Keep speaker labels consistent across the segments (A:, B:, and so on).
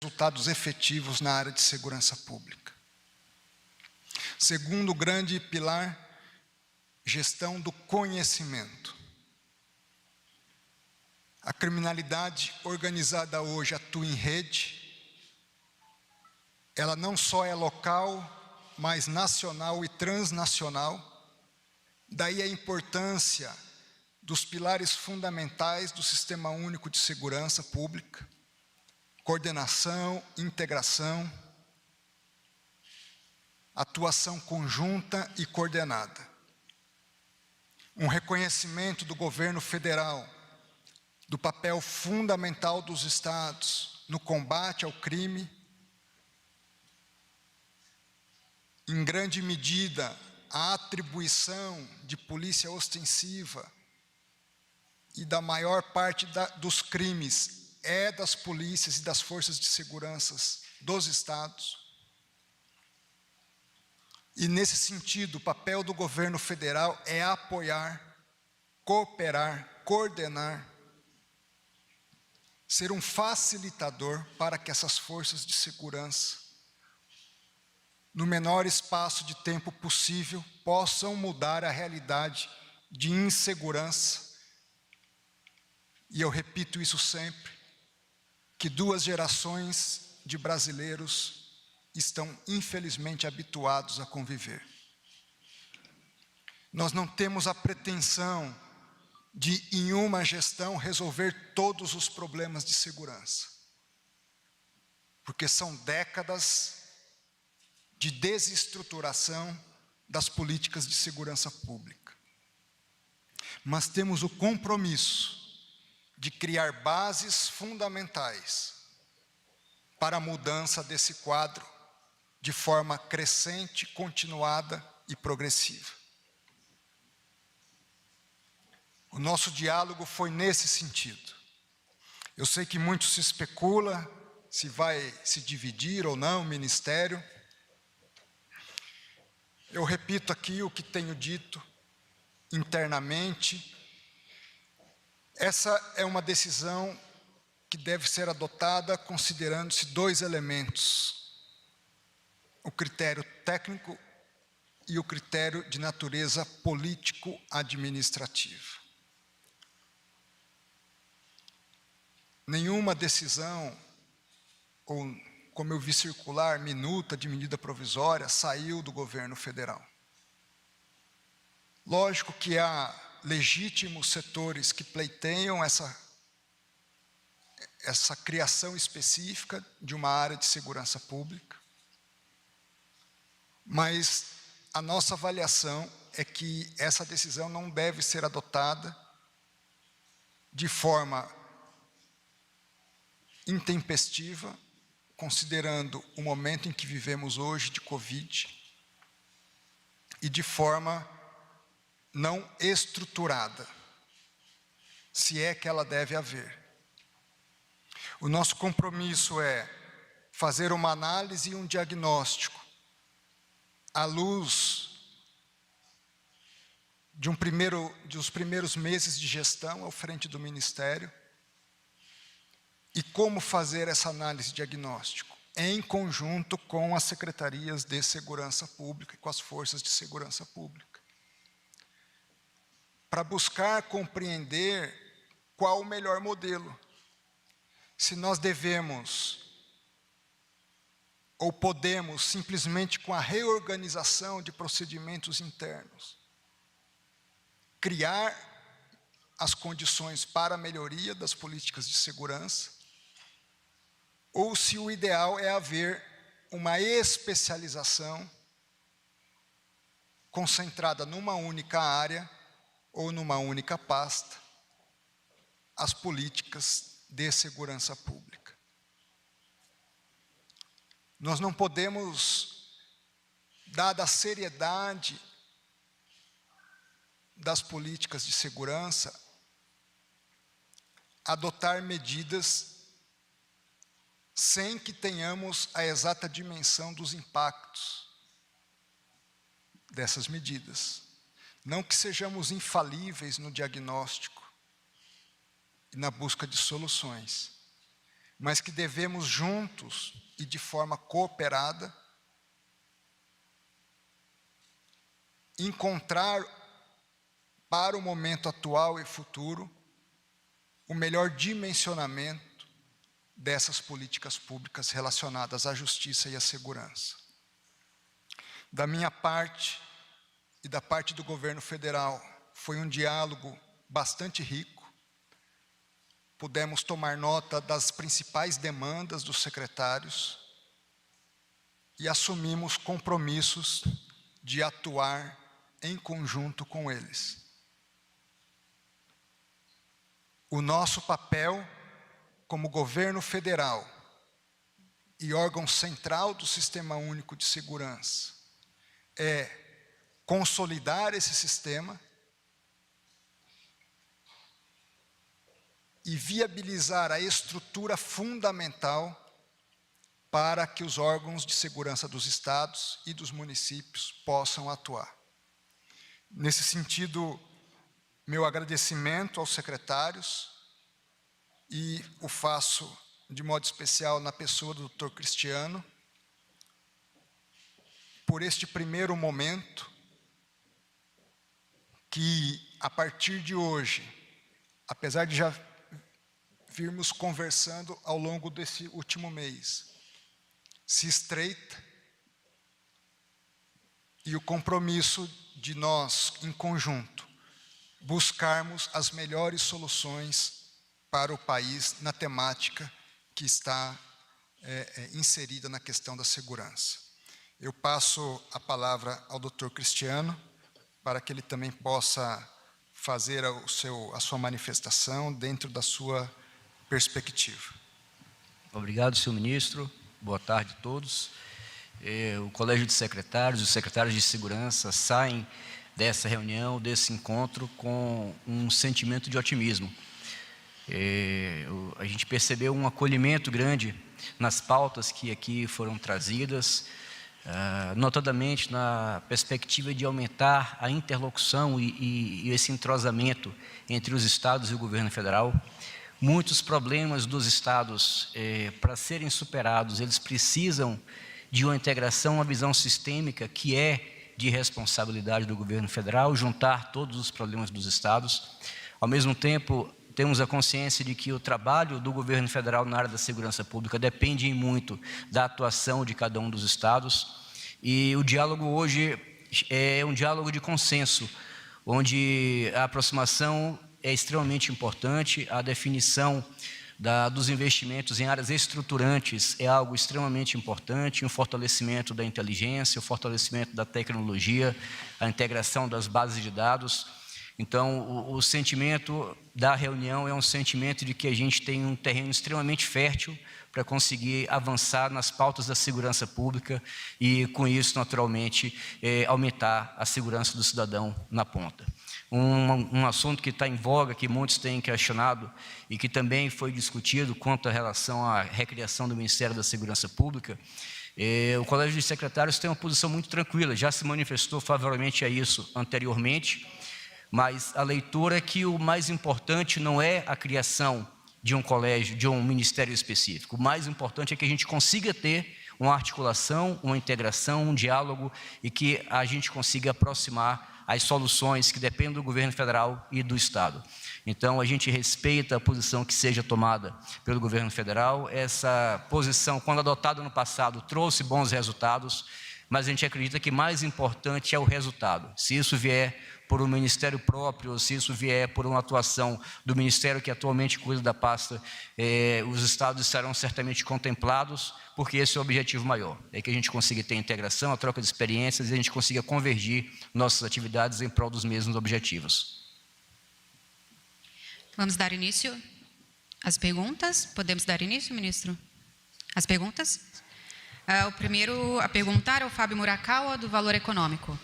A: resultados efetivos na área de segurança pública. Segundo grande pilar, gestão do conhecimento. A criminalidade organizada hoje atua em rede. Ela não só é local, mas nacional e transnacional. Daí a importância dos pilares fundamentais do Sistema Único de Segurança Pública: coordenação, integração, atuação conjunta e coordenada. Um reconhecimento do governo federal do papel fundamental dos estados no combate ao crime, em grande medida a atribuição de polícia ostensiva e da maior parte dos crimes é das polícias e das forças de segurança dos estados. E nesse sentido, o papel do governo federal é apoiar, cooperar, coordenar, ser um facilitador para que essas forças de segurança, no menor espaço de tempo possível, possam mudar a realidade de insegurança. E eu repito isso sempre, que 2 gerações de brasileiros estão infelizmente habituados a conviver. Nós não temos a pretensão de, em uma gestão, resolver todos os problemas de segurança, porque são décadas de desestruturação das políticas de segurança pública. Mas temos o compromisso de criar bases fundamentais para a mudança desse quadro de forma crescente, continuada e progressiva. O nosso diálogo foi nesse sentido. Eu sei que muito se especula se vai se dividir ou não o ministério. Eu repito aqui o que tenho dito internamente. Essa é uma decisão que deve ser adotada considerando-se 2 elementos: o critério técnico e o critério de natureza político-administrativa. Nenhuma decisão, ou como eu vi circular, minuta de medida provisória, saiu do governo federal. Lógico que há legítimos setores que pleiteiam essa criação específica de uma área de segurança pública, mas a nossa avaliação é que essa decisão não deve ser adotada de forma intempestiva, considerando o momento em que vivemos hoje de Covid, e de forma não estruturada, se é que ela deve haver. O nosso compromisso é fazer uma análise e um diagnóstico à luz dos primeiros meses de gestão à frente do Ministério. E como fazer essa análise e diagnóstico? Em conjunto com as secretarias de segurança pública e com as forças de segurança pública, para buscar compreender qual o melhor modelo. Se nós devemos ou podemos, simplesmente com a reorganização de procedimentos internos, criar as condições para a melhoria das políticas de segurança, ou se o ideal é haver uma especialização concentrada numa única área ou numa única pasta, as políticas de segurança pública. Nós não podemos, dada a seriedade das políticas de segurança, adotar medidas sem que tenhamos a exata dimensão dos impactos dessas medidas. Não que sejamos infalíveis no diagnóstico e na busca de soluções, mas que devemos juntos e de forma cooperada encontrar para o momento atual e futuro o melhor dimensionamento dessas políticas públicas relacionadas à justiça e à segurança. Da minha parte e da parte do governo federal, foi um diálogo bastante rico. Pudemos tomar nota das principais demandas dos secretários e assumimos compromissos de atuar em conjunto com eles. O nosso papel como governo federal e órgão central do Sistema Único de Segurança é consolidar esse sistema e viabilizar a estrutura fundamental para que os órgãos de segurança dos estados e dos municípios possam atuar. Nesse sentido, meu agradecimento aos secretários, e o faço de modo especial na pessoa do Dr. Cristiano, por este primeiro momento, que a partir de hoje, apesar de já virmos conversando ao longo desse último mês, se estreita, e o compromisso de nós, em conjunto, buscarmos as melhores soluções para o país na temática que está inserida na questão da segurança. Eu passo a palavra ao Dr. Cristiano, para que ele também possa fazer a sua manifestação dentro da sua perspectiva.
B: Obrigado, senhor ministro. Boa tarde a todos. O Colégio de Secretários, os secretários de segurança saem dessa reunião, desse encontro, com um sentimento de otimismo. A gente percebeu um acolhimento grande nas pautas que aqui foram trazidas, notadamente na perspectiva de aumentar a interlocução e esse entrosamento entre os estados e o governo federal. Muitos problemas dos estados, para serem superados, eles precisam de uma integração, uma visão sistêmica que é de responsabilidade do governo federal, juntar todos os problemas dos estados. Ao mesmo tempo, temos a consciência de que o trabalho do governo federal na área da segurança pública depende muito da atuação de cada um dos estados, e o diálogo hoje é um diálogo de consenso, onde a aproximação é extremamente importante, a definição dos investimentos em áreas estruturantes é algo extremamente importante, o fortalecimento da inteligência, o fortalecimento da tecnologia, a integração das bases de dados. Então, o sentimento da reunião é um sentimento de que a gente tem um terreno extremamente fértil para conseguir avançar nas pautas da segurança pública e, com isso, naturalmente, aumentar a segurança do cidadão na ponta. Um assunto que está em voga, que muitos têm questionado e que também foi discutido quanto à relação à recriação do Ministério da Segurança Pública, o Colégio de Secretários tem uma posição muito tranquila, já se manifestou favoravelmente a isso anteriormente, mas a leitura é que o mais importante não é a criação de um colégio, de um ministério específico. O mais importante é que a gente consiga ter uma articulação, uma integração, um diálogo e que a gente consiga aproximar as soluções que dependem do governo federal e do estado. Então, a gente respeita a posição que seja tomada pelo governo federal. Essa posição, quando adotada no passado, trouxe bons resultados, mas a gente acredita que mais importante é o resultado. Se isso vier por um ministério próprio, ou se isso vier por uma atuação do ministério que atualmente cuida da pasta, os estados estarão certamente contemplados, porque esse é o objetivo maior, é que a gente consiga ter integração, a troca de experiências e a gente consiga convergir nossas atividades em prol dos mesmos objetivos.
C: Vamos dar início às perguntas? Podemos dar início, ministro? As perguntas? O primeiro a perguntar é o Fábio Murakawa, do Valor Econômico.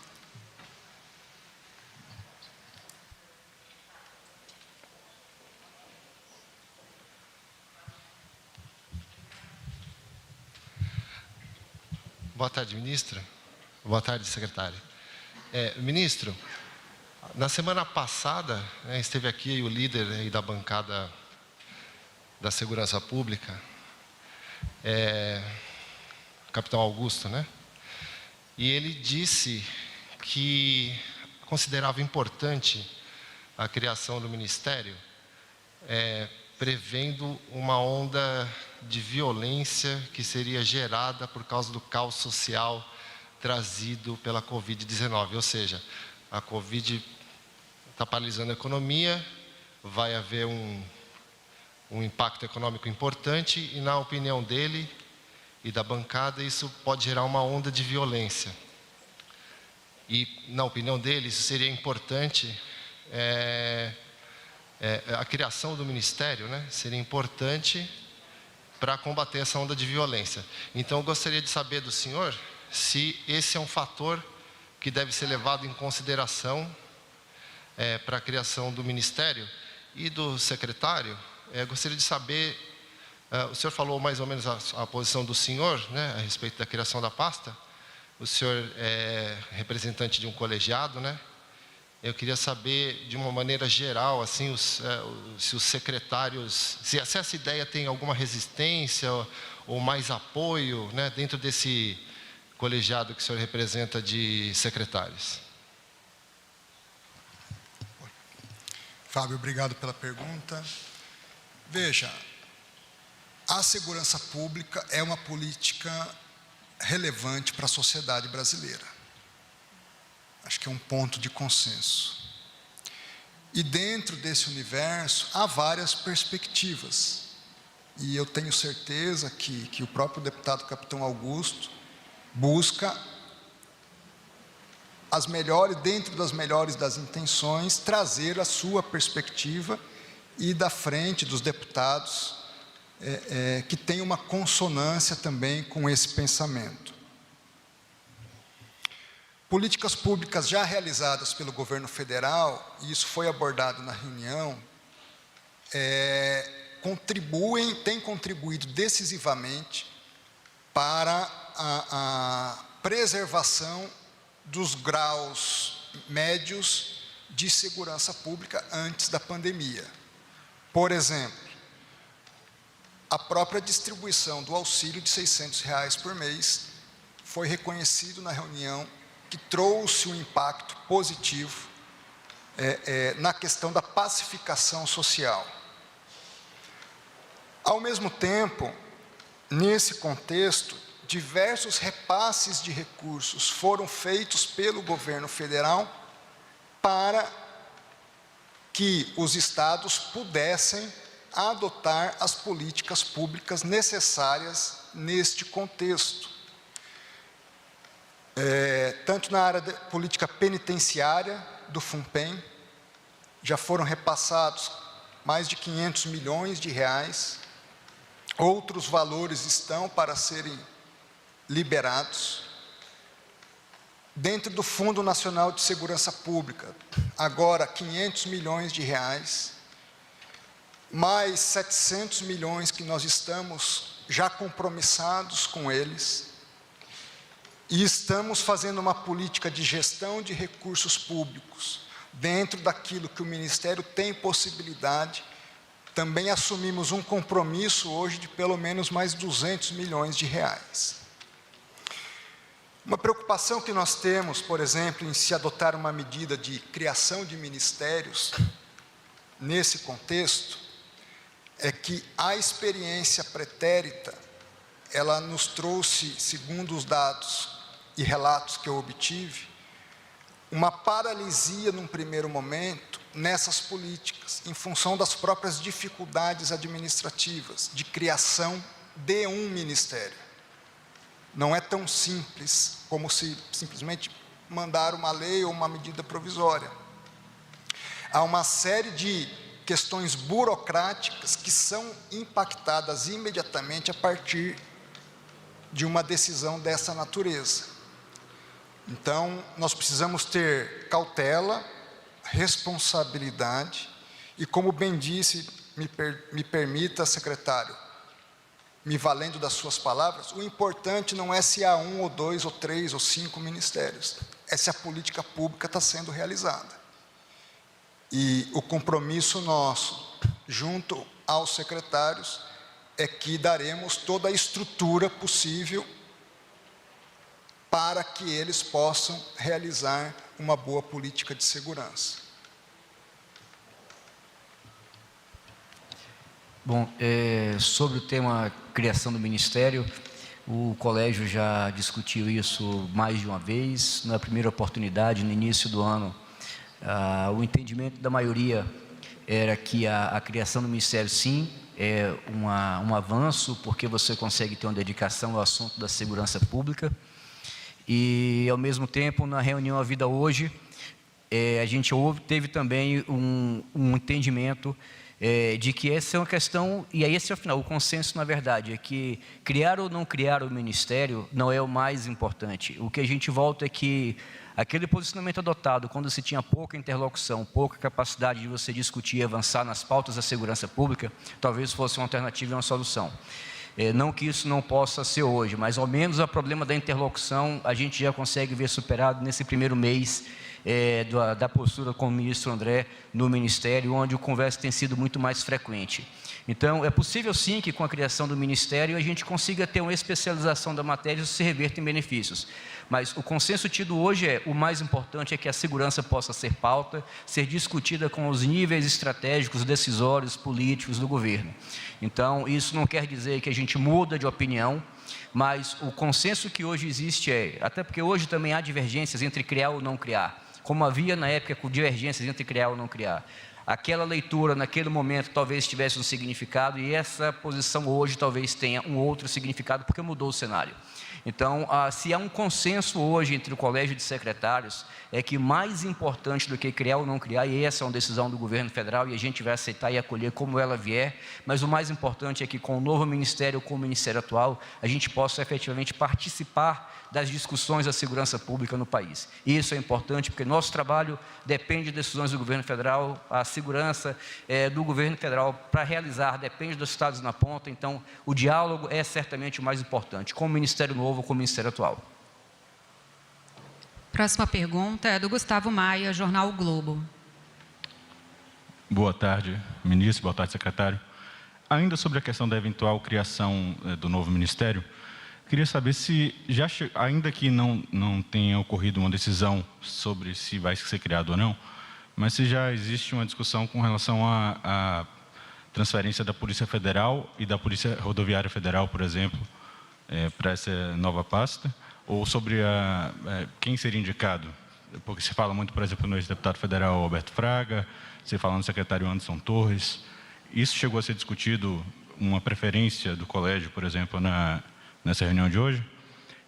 D: Boa tarde, ministro. Boa tarde, secretário. Ministro, na semana passada, esteve aqui o líder da bancada da Segurança Pública, Capitão Augusto, né? E ele disse que considerava importante a criação do Ministério, prevendo uma onda de violência que seria gerada por causa do caos social trazido pela Covid-19. Ou seja, a Covid está paralisando a economia, vai haver um impacto econômico importante e, na opinião dele e da bancada, isso pode gerar uma onda de violência. E, na opinião dele, isso seria importante, a criação do Ministério, né, seria importante para combater essa onda de violência. Então, eu gostaria de saber do senhor se esse é um fator que deve ser levado em consideração para a criação do Ministério. E do secretário, gostaria de saber, o senhor falou mais ou menos a posição do senhor, né, a respeito da criação da pasta. O senhor é representante de um colegiado, né? Eu queria saber, de uma maneira geral, assim, se os secretários, se essa ideia tem alguma resistência ou mais apoio, né, dentro desse colegiado que o senhor representa de secretários.
A: Fábio, obrigado pela pergunta. Veja, a segurança pública é uma política relevante para a sociedade brasileira. Acho que é um ponto de consenso. E dentro desse universo há várias perspectivas. E eu tenho certeza que o próprio deputado Capitão Augusto busca as melhores, dentro das melhores das intenções, trazer a sua perspectiva e da frente dos deputados que tem uma consonância também com esse pensamento. Políticas públicas já realizadas pelo governo federal, e isso foi abordado na reunião, têm contribuído decisivamente para a preservação dos graus médios de segurança pública antes da pandemia. Por exemplo, a própria distribuição do auxílio de R$600 por mês foi reconhecido na reunião que trouxe um impacto positivo na questão da pacificação social. Ao mesmo tempo, nesse contexto, diversos repasses de recursos foram feitos pelo governo federal para que os estados pudessem adotar as políticas públicas necessárias neste contexto. Tanto na área de política penitenciária do FUNPEN, já foram repassados mais de R$500 milhões, outros valores estão para serem liberados. Dentro do Fundo Nacional de Segurança Pública, agora R$500 milhões, mais 700 milhões que nós estamos já compromissados com eles, e estamos fazendo uma política de gestão de recursos públicos, dentro daquilo que o Ministério tem possibilidade. Também assumimos um compromisso hoje de pelo menos mais R$200 milhões. Uma preocupação que nós temos, por exemplo, em se adotar uma medida de criação de ministérios, nesse contexto, é que a experiência pretérita, ela nos trouxe, segundo os dados e relatos que eu obtive, uma paralisia num primeiro momento nessas políticas, em função das próprias dificuldades administrativas de criação de um ministério. Não é tão simples como se simplesmente mandar uma lei ou uma medida provisória. Há uma série de questões burocráticas que são impactadas imediatamente a partir de uma decisão dessa natureza. Então, nós precisamos ter cautela, responsabilidade e, como bem disse, me permita, secretário, me valendo das suas palavras, o importante não é se há 1 ou 2 ou 3 ou 5 ministérios, é se a política pública está sendo realizada. E o compromisso nosso, junto aos secretários, é que daremos toda a estrutura possível para que eles possam realizar uma boa política de segurança.
B: Bom, sobre o tema criação do Ministério, o colégio já discutiu isso mais de uma vez. Na primeira oportunidade, no início do ano, o entendimento da maioria era que a criação do Ministério, sim, é um avanço, porque você consegue ter uma dedicação ao assunto da segurança pública. E, ao mesmo tempo, na reunião havida hoje, a gente teve também um entendimento de que essa é uma questão, e aí esse é o final, o consenso, na verdade, é que criar ou não criar o Ministério não é o mais importante. O que a gente volta é que aquele posicionamento adotado, quando se tinha pouca interlocução, pouca capacidade de você discutir e avançar nas pautas da segurança pública, talvez fosse uma alternativa e uma solução. Não que isso não possa ser hoje, mas ao menos o problema da interlocução a gente já consegue ver superado nesse primeiro mês da postura com o ministro André no Ministério, onde o conversa tem sido muito mais frequente. Então, é possível sim que com a criação do Ministério a gente consiga ter uma especialização da matéria e se reverter em benefícios. Mas o consenso tido hoje o mais importante é que a segurança possa ser pauta, ser discutida com os níveis estratégicos, decisórios, políticos do governo. Então, isso não quer dizer que a gente muda de opinião, mas o consenso que hoje existe até porque hoje também há divergências entre criar ou não criar, como havia na época com divergências entre criar ou não criar. Aquela leitura, naquele momento, talvez tivesse um significado, e essa posição hoje talvez tenha um outro significado, porque mudou o cenário. Então, se há um consenso hoje entre o Colégio de Secretários, é que mais importante do que criar ou não criar, e essa é uma decisão do governo federal, e a gente vai aceitar e acolher como ela vier, mas o mais importante é que com o novo Ministério, com o Ministério atual, a gente possa efetivamente participar das discussões da segurança pública no país. E isso é importante, porque nosso trabalho depende de decisões do governo federal, a segurança do governo federal para realizar depende dos estados na ponta, então o diálogo é certamente o mais importante, com o Ministério novo, com o Ministério atual.
C: Próxima pergunta é do Gustavo Maia, Jornal O Globo.
E: Boa tarde, ministro, boa tarde, secretário. Ainda sobre a questão da eventual criação do novo Ministério, queria saber se, ainda que não tenha ocorrido uma decisão sobre se vai ser criado ou não, mas se já existe uma discussão com relação à transferência da Polícia Federal e da Polícia Rodoviária Federal, por exemplo, para essa nova pasta, ou sobre quem seria indicado, porque se fala muito, por exemplo, no ex-deputado federal Alberto Fraga, se fala no secretário Anderson Torres. Isso chegou a ser discutido, uma preferência do colégio, por exemplo, nessa reunião de hoje?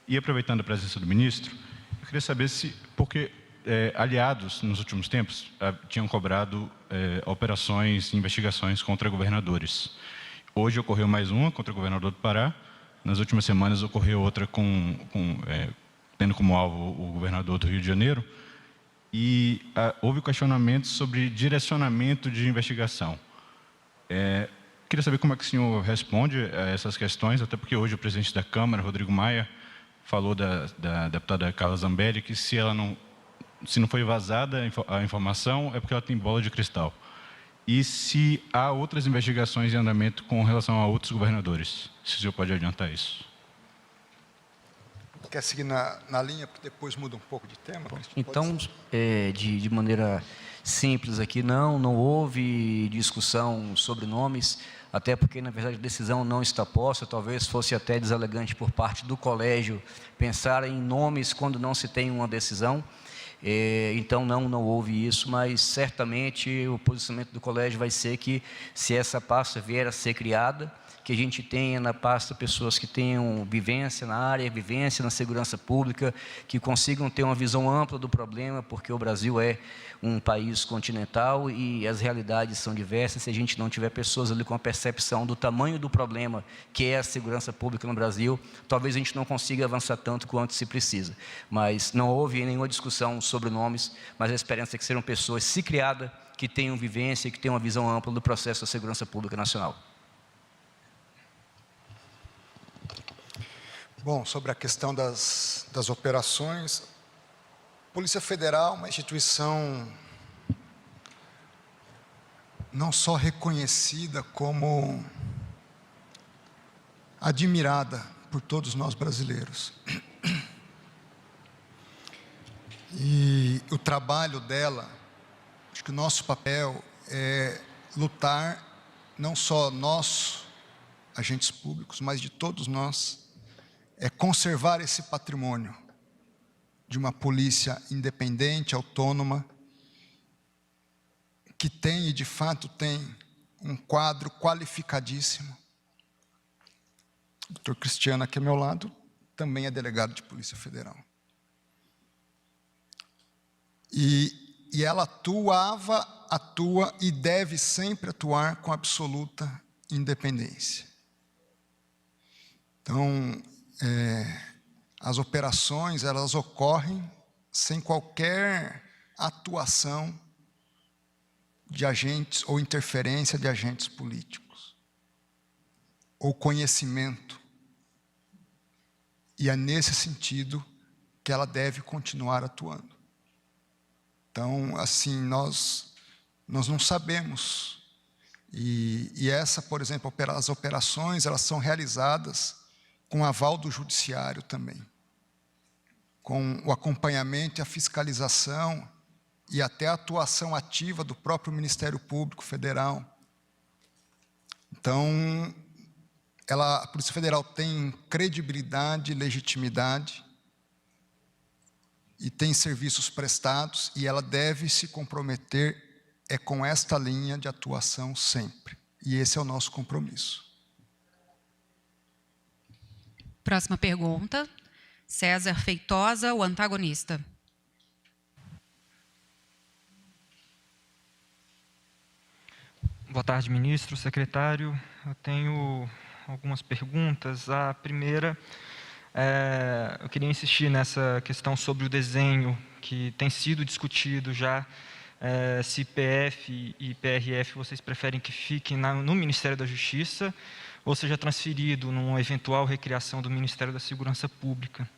E: E aproveitando a presença do ministro, eu queria saber se, porque aliados, nos últimos tempos, tinham cobrado operações e investigações contra governadores. Hoje ocorreu mais uma contra o governador do Pará. Nas últimas semanas ocorreu outra tendo como alvo o governador do Rio de Janeiro. E houve questionamentos sobre direcionamento de investigação. Queria saber como é que o senhor responde a essas questões, até porque hoje o presidente da Câmara, Rodrigo Maia, falou da deputada Carla Zambelli que se não foi vazada a informação é porque ela tem bola de cristal. E se há outras investigações em andamento com relação a outros governadores, se o senhor pode adiantar isso.
A: Quer seguir na linha, porque depois muda um pouco de tema?
B: Então, de maneira simples aqui, não houve discussão sobre nomes, até porque, na verdade, a decisão não está posta, talvez fosse até deselegante por parte do colégio pensar em nomes quando não se tem uma decisão. Então, não houve isso, mas certamente o posicionamento do colégio vai ser que, se essa pasta vier a ser criada, que a gente tenha na pasta pessoas que tenham vivência na área, vivência na segurança pública, que consigam ter uma visão ampla do problema, porque o Brasil é um país continental e as realidades são diversas. Se a gente não tiver pessoas ali com a percepção do tamanho do problema que é a segurança pública no Brasil, talvez a gente não consiga avançar tanto quanto se precisa. Mas não houve nenhuma discussão sobre nomes, mas a esperança é que serão pessoas, se criada, que tenham vivência e que tenham uma visão ampla do processo da segurança pública nacional.
A: Bom, sobre a questão das operações, a Polícia Federal é uma instituição não só reconhecida como admirada por todos nós brasileiros. E o trabalho dela, acho que o nosso papel é lutar, não só nós, agentes públicos, mas de todos nós, é conservar esse patrimônio de uma polícia independente, autônoma, que tem e de fato tem um quadro qualificadíssimo. O doutor Cristiano, aqui ao meu lado, também é delegado de Polícia Federal. E ela atua e deve sempre atuar com absoluta independência. Então, as operações, elas ocorrem sem qualquer atuação de agentes ou interferência de agentes políticos, ou conhecimento. E é nesse sentido que ela deve continuar atuando. Então, assim, nós não sabemos. E essa, por exemplo, as operações, elas são realizadas com aval do judiciário também, com o acompanhamento e a fiscalização e até a atuação ativa do próprio Ministério Público Federal. Então, a Polícia Federal tem credibilidade, legitimidade, e tem serviços prestados, e ela deve se comprometer com esta linha de atuação sempre. E esse é o nosso compromisso.
C: Próxima pergunta, César Feitosa, o antagonista.
F: Boa tarde, ministro, secretário. Eu tenho algumas perguntas. A primeira, eu queria insistir nessa questão sobre o desenho que tem sido discutido já, se PF e PRF vocês preferem que fiquem no Ministério da Justiça ou seja transferido numa eventual recriação do Ministério da Segurança Pública.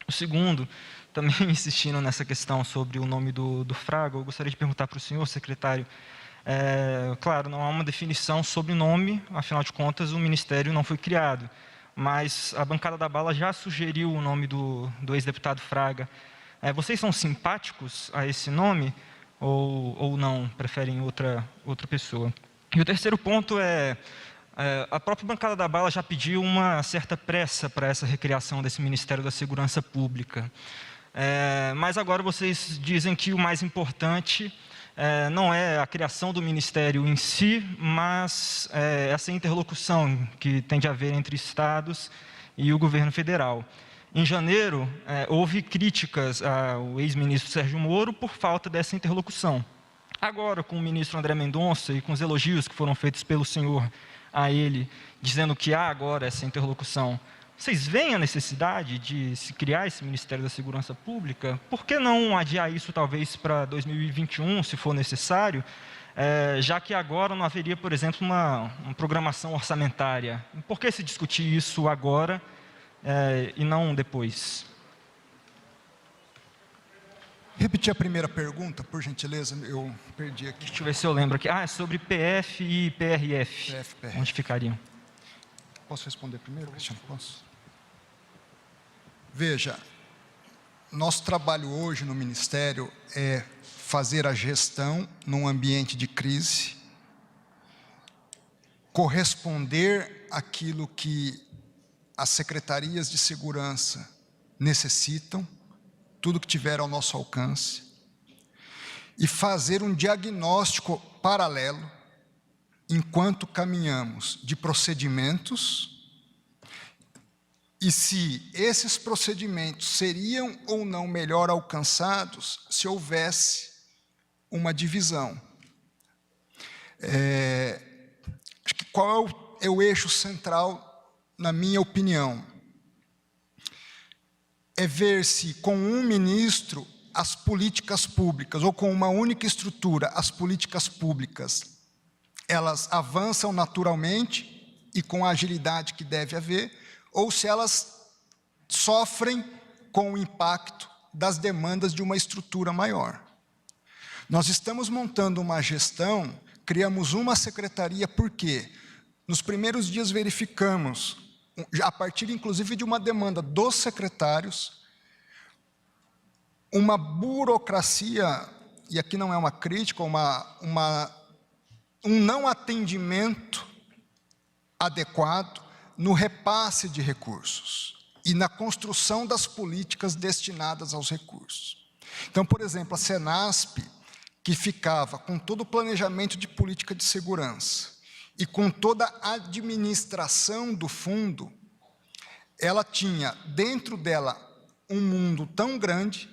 F: O segundo, também insistindo nessa questão sobre o nome do Fraga, eu gostaria de perguntar para o senhor, secretário, claro, não há uma definição sobre o nome, afinal de contas o Ministério não foi criado, mas a bancada da bala já sugeriu o nome do ex-deputado Fraga. Vocês são simpáticos a esse nome ou não, preferem outra pessoa? E o terceiro ponto a própria bancada da bala já pediu uma certa pressa para essa recriação desse Ministério da Segurança Pública. Mas agora vocês dizem que o mais importante não é a criação do Ministério em si, mas essa interlocução que tem de haver entre estados e o governo federal. Em janeiro, houve críticas ao ex-ministro Sérgio Moro por falta dessa interlocução. Agora, com o ministro André Mendonça e com os elogios que foram feitos pelo senhor a ele, dizendo que há agora essa interlocução, vocês veem a necessidade de se criar esse Ministério da Segurança Pública? Por que não adiar isso talvez para 2021, se for necessário, já que agora não haveria, por exemplo, uma programação orçamentária? Por que se discutir isso agora e não depois?
A: Repetir a primeira pergunta, por gentileza, eu perdi aqui.
F: Deixa eu ver se eu lembro aqui. É sobre PF e PRF.
A: PF.
F: Onde ficariam?
A: Posso responder primeiro, Cristiano? Posso? Veja, nosso trabalho hoje no Ministério é fazer a gestão num ambiente de crise, corresponder àquilo que as secretarias de segurança necessitam, tudo que tiver ao nosso alcance, e fazer um diagnóstico paralelo, enquanto caminhamos, de procedimentos, e se esses procedimentos seriam ou não melhor alcançados se houvesse uma divisão. Acho que qual é o eixo central, na minha opinião? É ver se com um ministro as políticas públicas, ou com uma única estrutura, as políticas públicas, elas avançam naturalmente e com a agilidade que deve haver, ou se elas sofrem com o impacto das demandas de uma estrutura maior. Nós estamos montando uma gestão, criamos uma secretaria, porque nos primeiros dias verificamos a partir inclusive de uma demanda dos secretários, uma burocracia, e aqui não é uma crítica, um não atendimento adequado no repasse de recursos e na construção das políticas destinadas aos recursos. Então, por exemplo, a Senasp, que ficava com todo o planejamento de política de segurança e com toda a administração do fundo, ela tinha dentro dela um mundo tão grande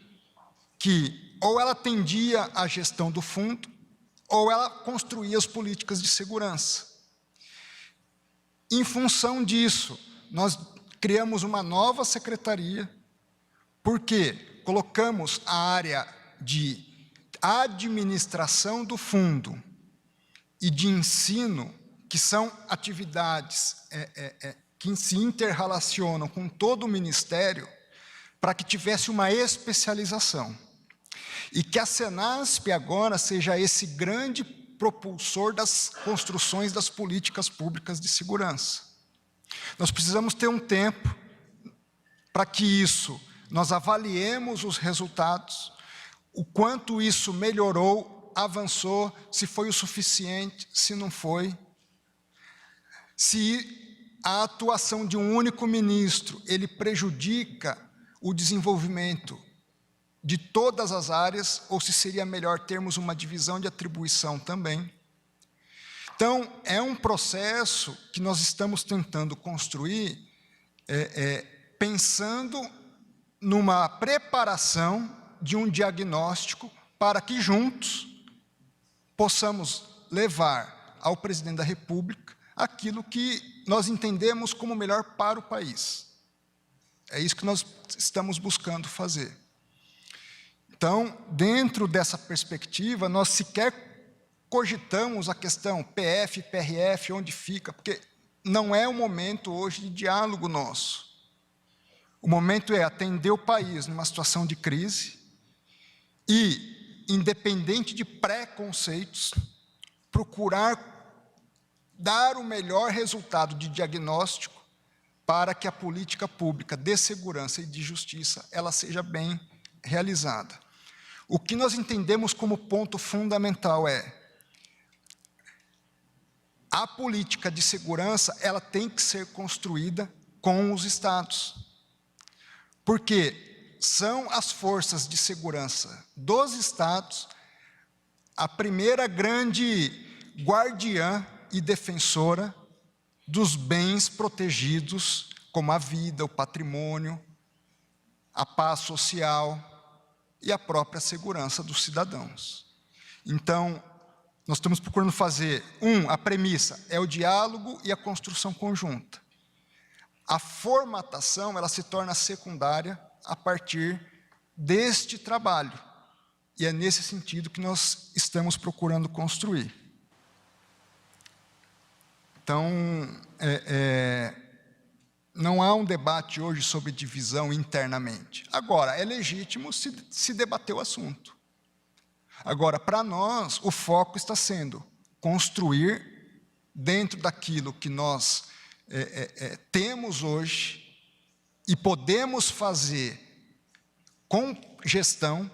A: que ou ela atendia à gestão do fundo, ou ela construía as políticas de segurança. Em função disso, nós criamos uma nova secretaria, porque colocamos a área de administração do fundo e de ensino, que são atividades que se interrelacionam com todo o Ministério, para que tivesse uma especialização. E que a Senasp agora seja esse grande propulsor das construções das políticas públicas de segurança. Nós precisamos ter um tempo para que isso, nós avaliemos os resultados, o quanto isso melhorou, avançou, se foi o suficiente, se não foi. Se a atuação de um único ministro, ele prejudica o desenvolvimento de todas as áreas, ou se seria melhor termos uma divisão de atribuição também. Então, é um processo que nós estamos tentando construir, pensando numa preparação de um diagnóstico para que juntos possamos levar ao presidente da República aquilo que nós entendemos como melhor para o país. É isso que nós estamos buscando fazer. Então, dentro dessa perspectiva, nós sequer cogitamos a questão PF, PRF, onde fica, porque não é o momento hoje de diálogo nosso. O momento é atender o país numa situação de crise e, independente de preconceitos, procurar dar o melhor resultado de diagnóstico para que a política pública de segurança e de justiça ela seja bem realizada. O que nós entendemos como ponto fundamental é a política de segurança, ela tem que ser construída com os estados, porque são as forças de segurança dos estados a primeira grande guardiã e defensora dos bens protegidos, como a vida, o patrimônio, a paz social e a própria segurança dos cidadãos. Então, nós estamos procurando fazer, a premissa é o diálogo e a construção conjunta. A formatação, ela se torna secundária a partir deste trabalho. E é nesse sentido que nós estamos procurando construir. Então, não há um debate hoje sobre divisão internamente. Agora, é legítimo se debater o assunto. Agora, para nós, o foco está sendo construir dentro daquilo que nós temos hoje e podemos fazer com gestão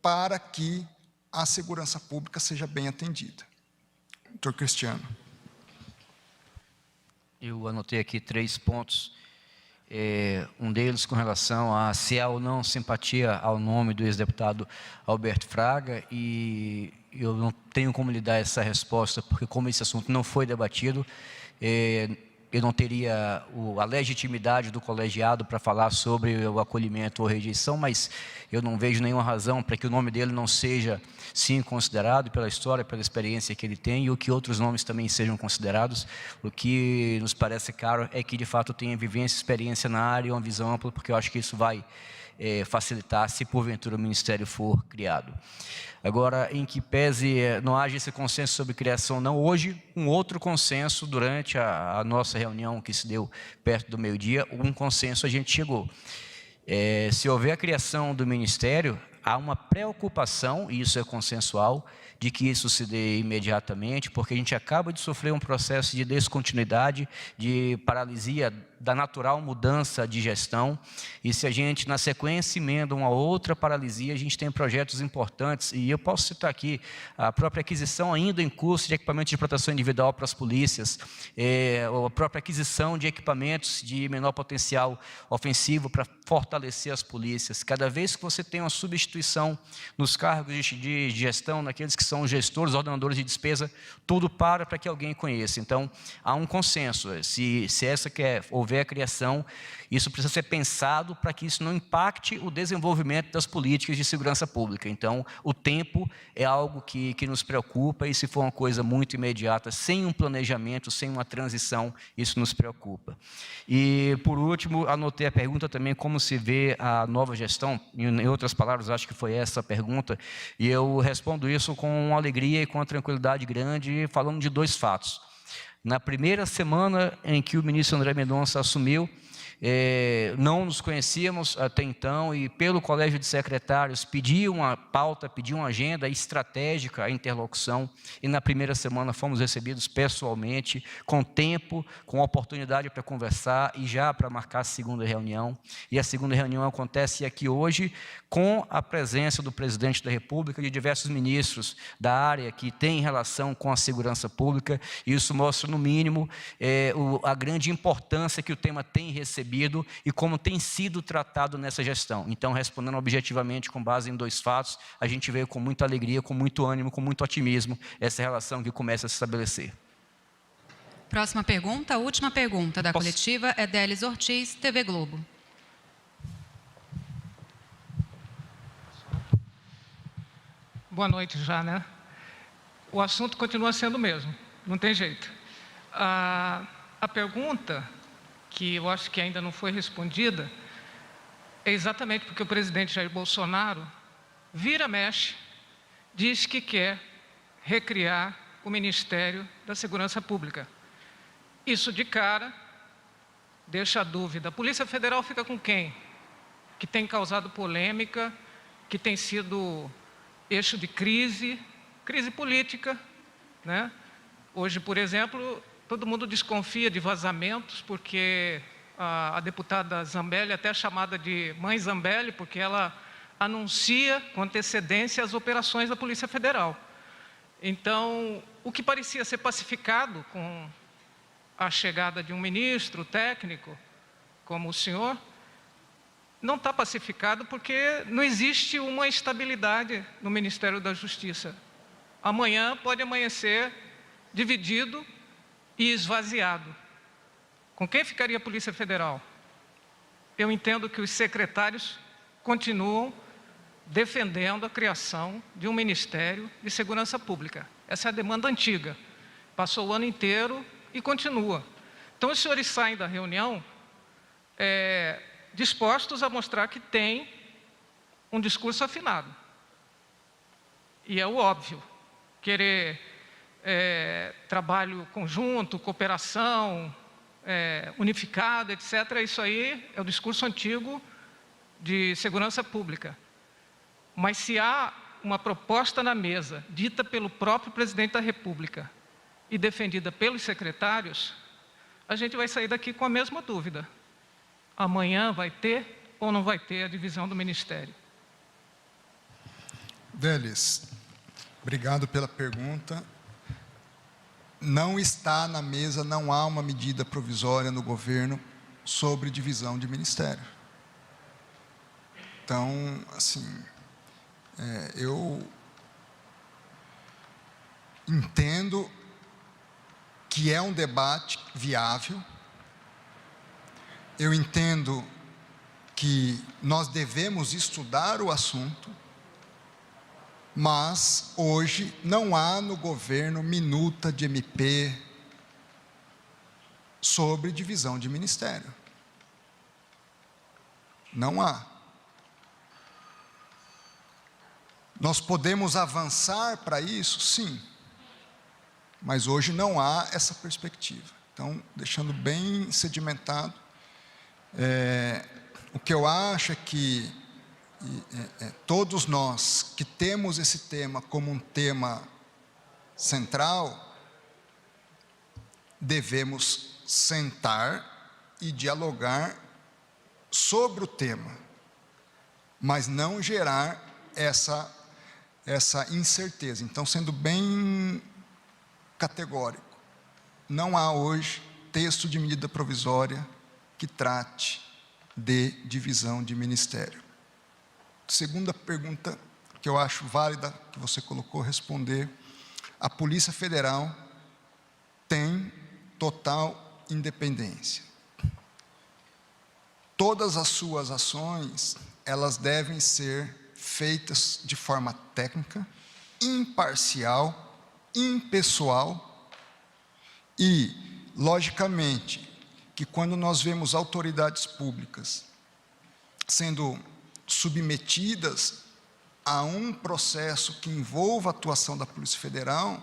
A: para que a segurança pública seja bem atendida. Doutor Cristiano.
B: Eu anotei aqui 3 pontos. Um deles com relação a se há ou não simpatia ao nome do ex-deputado Alberto Fraga, e eu não tenho como lhe dar essa resposta, porque como esse assunto não foi debatido, eu não teria a legitimidade do colegiado para falar sobre o acolhimento ou rejeição, mas eu não vejo nenhuma razão para que o nome dele não seja, sim, considerado pela história, pela experiência que ele tem, e que outros nomes também sejam considerados. O que nos parece caro é que, de fato, tenha vivência, experiência na área e uma visão ampla, porque eu acho que isso vai facilitar se, porventura, o Ministério for criado. Agora, em que pese não haja esse consenso sobre criação, não, hoje, um outro consenso, durante a nossa reunião que se deu perto do meio-dia, um consenso a gente chegou. Se houver a criação do Ministério, há uma preocupação, e isso é consensual, de que isso se dê imediatamente, porque a gente acaba de sofrer um processo de descontinuidade, de paralisia da natural mudança de gestão, e se a gente, na sequência, emenda uma outra paralisia, a gente tem projetos importantes, e eu posso citar aqui a própria aquisição ainda em curso de equipamentos de proteção individual para as polícias, a própria aquisição de equipamentos de menor potencial ofensivo para fortalecer as polícias. Cada vez que você tem uma substituição nos cargos de gestão, naqueles que são gestores, ordenadores de despesa, tudo para que alguém conheça. Então, há um consenso. Se houver a criação, isso precisa ser pensado para que isso não impacte o desenvolvimento das políticas de segurança pública. Então, o tempo é algo que nos preocupa, e se for uma coisa muito imediata, sem um planejamento, sem uma transição, isso nos preocupa. E, por último, anotei a pergunta também, como se vê a nova gestão. Em outras palavras, acho que foi essa a pergunta, e eu respondo isso com alegria e com uma tranquilidade grande, falando de 2 fatos. Na primeira semana em que o ministro André Mendonça assumiu, não nos conhecíamos até então, e pelo Colégio de Secretários pedi uma pauta, pedi uma agenda estratégica, a interlocução, e na primeira semana fomos recebidos pessoalmente, com tempo, com oportunidade para conversar e já para marcar a segunda reunião. E a segunda reunião acontece aqui hoje, com a presença do presidente da República, de diversos ministros da área que têm relação com a segurança pública, e isso mostra, no mínimo, a grande importância que o tema tem recebido e como tem sido tratado nessa gestão. Então, respondendo objetivamente, com base em 2 fatos, a gente veio com muita alegria, com muito ânimo, com muito otimismo, essa relação que começa a se estabelecer.
C: Próxima pergunta, a última pergunta da coletiva é Délis Ortiz, TV Globo.
G: Boa noite já, né? O assunto continua sendo o mesmo, não tem jeito. A pergunta, que eu acho que ainda não foi respondida, é exatamente porque o presidente Jair Bolsonaro vira-mexe, diz que quer recriar o Ministério da Segurança Pública. Isso de cara deixa a dúvida. A Polícia Federal fica com quem? Que tem causado polêmica, que tem sido eixo de crise política, né? Hoje, por exemplo, todo mundo desconfia de vazamentos, porque a deputada Zambelli, até chamada de Mãe Zambelli, porque ela anuncia com antecedência as operações da Polícia Federal. Então, o que parecia ser pacificado com a chegada de um ministro técnico, como o senhor, não está pacificado porque não existe uma estabilidade no Ministério da Justiça. Amanhã pode amanhecer dividido e esvaziado. Com quem ficaria a Polícia Federal? Eu entendo que os secretários continuam defendendo a criação de um Ministério de Segurança Pública. Essa é a demanda antiga. Passou o ano inteiro e continua. Então, os senhores saem da reunião dispostos a mostrar que tem um discurso afinado. E é o óbvio. Querer trabalho conjunto, cooperação, unificada, etc. Isso aí é o discurso antigo de segurança pública. Mas se há uma proposta na mesa, dita pelo próprio presidente da República e defendida pelos secretários, a gente vai sair daqui com a mesma dúvida. Amanhã vai ter ou não vai ter a divisão do Ministério?
A: Délis, obrigado pela pergunta. Não está na mesa, não há uma medida provisória no governo sobre divisão de ministério. Então, assim, eu entendo que é um debate viável. Eu entendo que nós devemos estudar o assunto, mas hoje não há no governo minuta de MP sobre divisão de ministério. Não há. Nós podemos avançar para isso? Sim. Mas hoje não há essa perspectiva. Então, deixando bem sedimentado, o que eu acho é que todos nós que temos esse tema como um tema central, devemos sentar e dialogar sobre o tema, mas não gerar essa incerteza. Então, sendo bem categórico, não há hoje texto de medida provisória que trate de divisão de ministério. Segunda pergunta que eu acho válida, que você colocou, responder: a Polícia Federal tem total independência. Todas as suas ações, elas devem ser feitas de forma técnica, imparcial, impessoal e, logicamente, que quando nós vemos autoridades públicas sendo submetidas a um processo que envolva a atuação da Polícia Federal,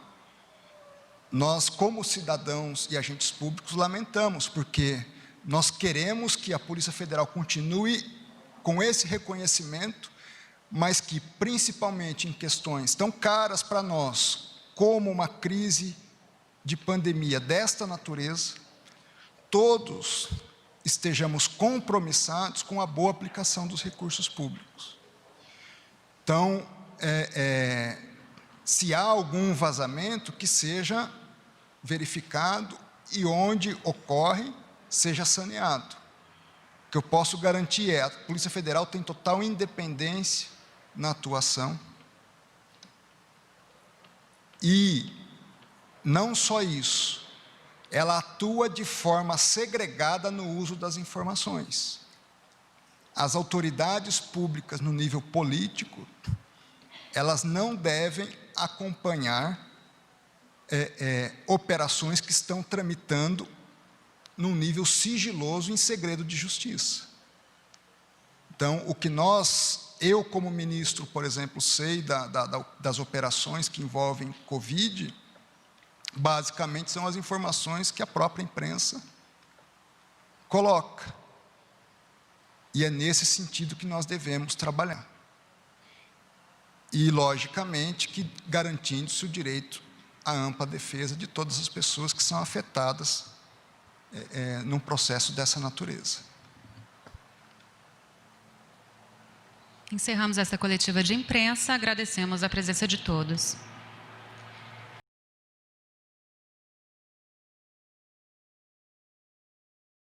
A: nós, como cidadãos e agentes públicos, lamentamos, porque nós queremos que a Polícia Federal continue com esse reconhecimento, mas que, principalmente em questões tão caras para nós, como uma crise de pandemia desta natureza, todos estejamos compromissados com a boa aplicação dos recursos públicos. Então, se há algum vazamento, que seja verificado e onde ocorre, seja saneado. O que eu posso garantir é: a Polícia Federal tem total independência na atuação. E não só isso, ela atua de forma segregada no uso das informações. As autoridades públicas no nível político, elas não devem acompanhar operações que estão tramitando num nível sigiloso, em segredo de justiça. Então, o que eu como ministro, por exemplo, sei das operações que envolvem Covid, basicamente são as informações que a própria imprensa coloca. E é nesse sentido que nós devemos trabalhar. E, logicamente, que garantindo-se o direito à ampla defesa de todas as pessoas que são afetadas num processo dessa natureza.
C: Encerramos esta coletiva de imprensa. Agradecemos a presença de todos.